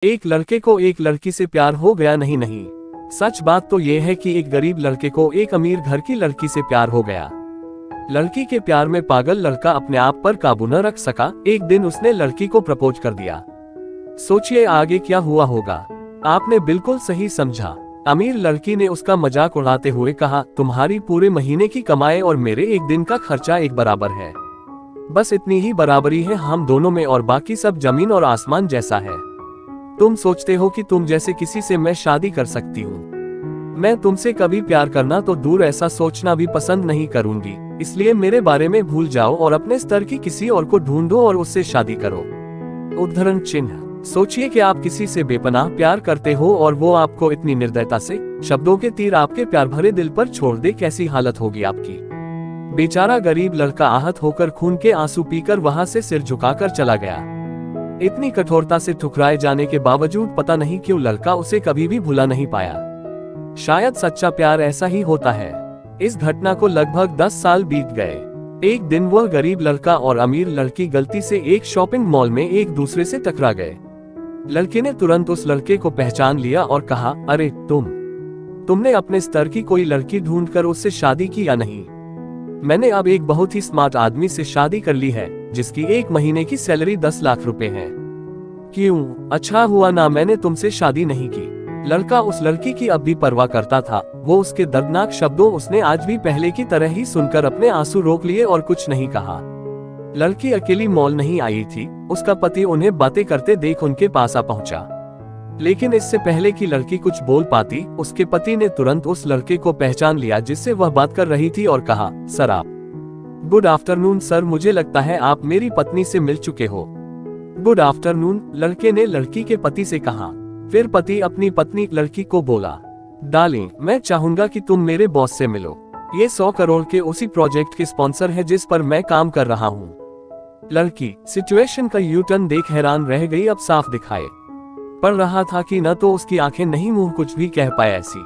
एक लड़के को एक लड़की से प्यार हो गया। नहीं नहीं, सच बात तो यह है कि एक गरीब लड़के को एक अमीर घर की लड़की से प्यार हो गया। लड़की के प्यार में पागल लड़का अपने आप पर काबू न रख सका। एक दिन उसने लड़की को प्रपोज कर दिया। सोचिए आगे क्या हुआ होगा। आपने बिल्कुल सही समझा। अमीर लड़की ने उसका मजाक उड़ाते हुए कहा, तुम्हारी पूरे महीने की कमाई और मेरे एक दिन का खर्चा एक बराबर है। बस इतनी ही बराबरी है हम दोनों में और बाकी सब जमीन और आसमान जैसा है। तुम सोचते हो कि तुम जैसे किसी से मैं शादी कर सकती हूँ। मैं तुमसे कभी प्यार करना तो दूर, ऐसा सोचना भी पसंद नहीं करूंगी। इसलिए मेरे बारे में भूल जाओ और अपने स्तर की किसी और को ढूंढो और उससे शादी करो। उद्धरण चिन्ह। सोचिए कि आप किसी से बेपनाह प्यार करते हो और वो आपको इतनी निर्दयता से शब्दों के तीर आपके प्यार भरे दिल पर छोड़ दे। कैसी हालत होगी आपकी। बेचारा गरीब लड़का आहत होकर खून के आंसू पीकर वहां से सिर झुकाकर चला गया। इतनी कठोरता से ठुकराए जाने के बावजूद पता नहीं क्यों लड़का उसे कभी भी भुला नहीं पाया। शायद सच्चा प्यार ऐसा ही होता है। इस घटना को लगभग 10 साल बीत गए। एक दिन वह गरीब लड़का और अमीर लड़की गलती से एक शॉपिंग मॉल में एक दूसरे से टकरा गए। लड़के ने तुरंत उस लड़के को पहचान लिया और कहा, अरे तुमने अपने स्तर की कोई लड़की ढूंढकर उससे शादी की या नहीं? मैंने अब एक बहुत ही स्मार्ट आदमी से शादी कर ली है जिसकी एक महीने की सैलरी 10 लाख रुपए है। क्यों, अच्छा हुआ ना मैंने तुमसे शादी नहीं की। लड़का उस लड़की की अब भी परवाह करता था। वो उसके दर्दनाक शब्दों उसने आज भी पहले की तरह ही सुनकर अपने आंसू रोक लिए और कुछ नहीं कहा। लड़की अकेली मॉल नहीं आई थी। उसका पति उन्हें बातें करते देख उनके पास आ पहुंचा। लेकिन इससे पहले कि लड़की कुछ बोल पाती, उसके पति ने तुरंत उस लड़के को पहचान लिया जिससे वह बात कर रही थी और कहा, सर आप। गुड आफ्टरनून सर, मुझे लगता है आप मेरी पत्नी से मिल चुके हो। गुड आफ्टरनून, लड़के ने लड़की के पति से कहा। फिर पति अपनी पत्नी लड़की को बोला, डार्लिंग मैं चाहूंगा कि तुम मेरे बॉस से मिलो। ये 100 करोड़ के उसी प्रोजेक्ट के स्पॉन्सर है जिस पर मैं काम कर रहा हूँ। लड़की सिचुएशन का यू टर्न देख हैरान रह गई। अब साफ दिखाई पड़ रहा था कि न तो उसकी आंखें नहीं मुंह कुछ भी कह पाए ऐसी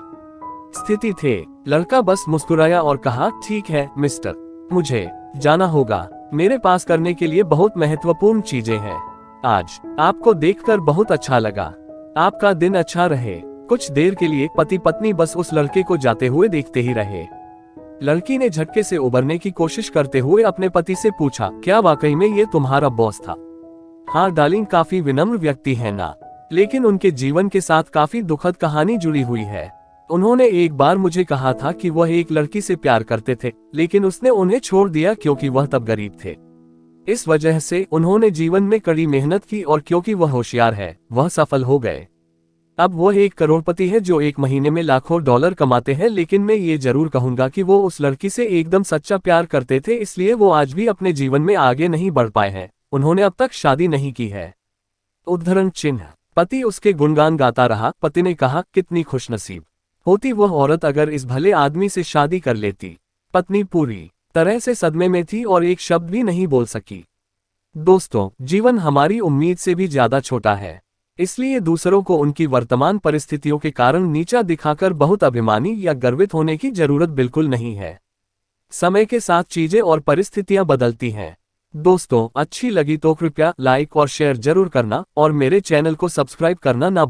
स्थिति थे। लड़का बस मुस्कुराया और कहा, ठीक है मिस्टर, मुझे जाना होगा। मेरे पास करने के लिए बहुत महत्वपूर्ण चीजें हैं। आज आपको देखकर बहुत अच्छा लगा। आपका दिन अच्छा रहे। कुछ देर के लिए पति पत्नी बस उस लड़के को जाते हुए देखते ही रहे। लड़की ने झटके से उबरने की कोशिश करते हुए अपने पति से पूछा, क्या वाकई में ये तुम्हारा बॉस था? हाँ डार्लिंग, काफी विनम्र व्यक्ति है ना, लेकिन उनके जीवन के साथ काफी दुखद कहानी जुड़ी हुई है। उन्होंने एक बार मुझे कहा था कि वह एक लड़की से प्यार करते थे, लेकिन उसने उन्हें छोड़ दिया क्योंकि वह तब गरीब थे। इस वजह से उन्होंने जीवन में कड़ी मेहनत की और क्योंकि वह होशियार है, वह सफल हो गए। अब वह एक करोड़पति है जो एक महीने में लाखों डॉलर कमाते हैं। लेकिन मैं ये जरूर कहूंगा कि वो उस लड़की से एकदम सच्चा प्यार करते थे, इसलिए वो आज भी अपने जीवन में आगे नहीं बढ़ पाए हैं। उन्होंने अब तक शादी नहीं की है। उद्धरण चिन्ह। पति उसके गुणगान गाता रहा। पति ने कहा, कितनी खुशनसीब होती वह औरत अगर इस भले आदमी से शादी कर लेती। पत्नी पूरी तरह से सदमे में थी और एक शब्द भी नहीं बोल सकी। दोस्तों, जीवन हमारी उम्मीद से भी ज्यादा छोटा है, इसलिए दूसरों को उनकी वर्तमान परिस्थितियों के कारण नीचा दिखाकर बहुत अभिमानी या गर्वित होने की जरूरत बिल्कुल नहीं है। समय के साथ चीजें और परिस्थितियां बदलती हैं। दोस्तों, अच्छी लगी तो कृपया लाइक और शेयर जरूर करना और मेरे चैनल को सब्सक्राइब करना ना